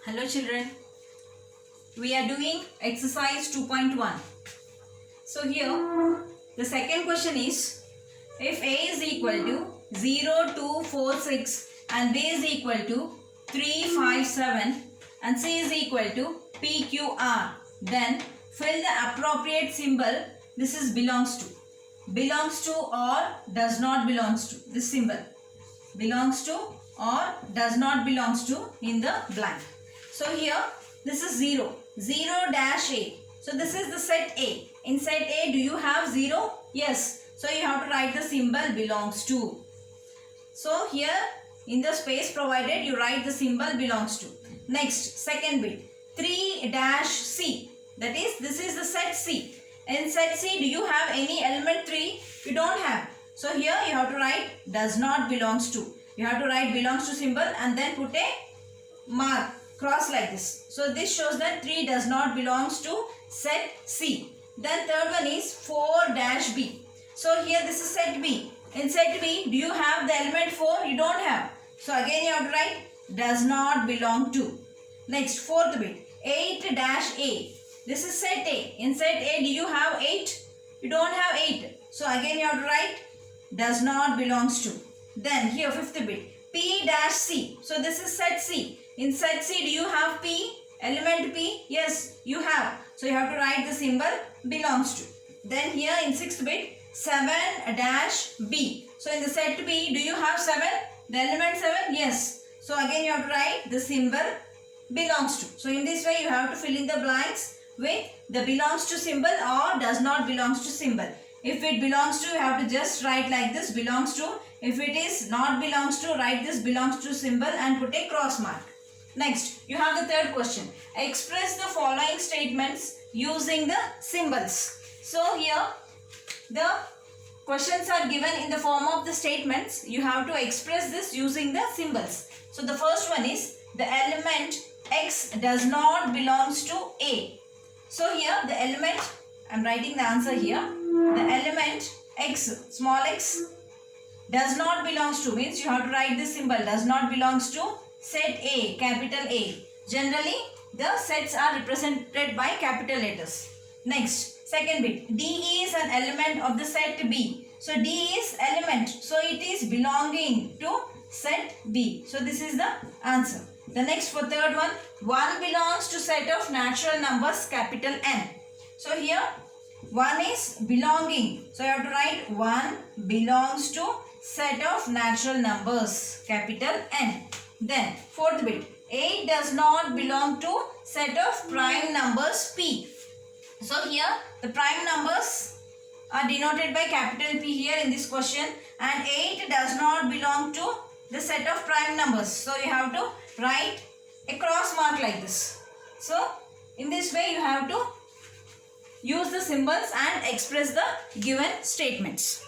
Hello children, we are doing exercise 2.1. So here the second question is, if A is equal to 0, 2, 4, 6 and B is equal to 3, 5, 7 and C is equal to P, Q, R, then fill the appropriate symbol this is belongs to. Belongs to or does not belongs to, this symbol. Belongs to or does not belongs to in the blank. So here this is 0, 0 dash A. So this is the set A. In set A do you have 0? Yes. So you have to write the symbol belongs to. So here in the space provided you write the symbol belongs to. Next, second bit, 3 dash C. That is, this is the set C. In set C do you have any element 3? You don't have. So here you have to write does not belongs to. You have to write belongs to symbol and then put a mark, cross like this. So this shows that 3 does not belongs to set C. Then third one is 4 dash B. So here this is set B. In set B do you have the element 4? You don't have. So again you have to write does not belong to. Next, fourth bit, 8 dash A. This is set A. In set A do you have 8? You don't have 8. So again you have to write does not belongs to. Then here fifth bit, P dash C. So this is set C. In set C do you have P? Element P? Yes, you have. So you have to write the symbol belongs to. Then here in sixth bit, 7 dash B. So in the set B do you have 7? The element 7? Yes. So again you have to write the symbol belongs to. So in this way you have to fill in the blanks with the belongs to symbol or does not belongs to symbol. If it belongs to, you have to just write like this belongs to. If it is not belongs to, write this belongs to symbol and put a cross mark. Next, you have the third question. Express the following statements using the symbols. So here the questions are given in the form of the statements. You have to express this using the symbols. So the first one is the element X does not belongs to A. So here the element, I am writing the answer here. The element X, small x, does not belongs to, means you have to write this symbol does not belongs to set A, capital A. Generally the sets are represented by capital letters. Next, second bit, D is an element of the set B. So D is element, so it is belonging to set B. So this is the answer. The next for third one, 1 belongs to set of natural numbers capital N. So here 1 is belonging. So you have to write 1 belongs to set of natural numbers capital N. Then fourth bit, 8 does not belong to set of prime numbers P. So here the prime numbers are denoted by capital P here in this question, and 8 does not belong to the set of prime numbers. So you have to write a cross mark like this. So in this way you have to use the symbols and express the given statements.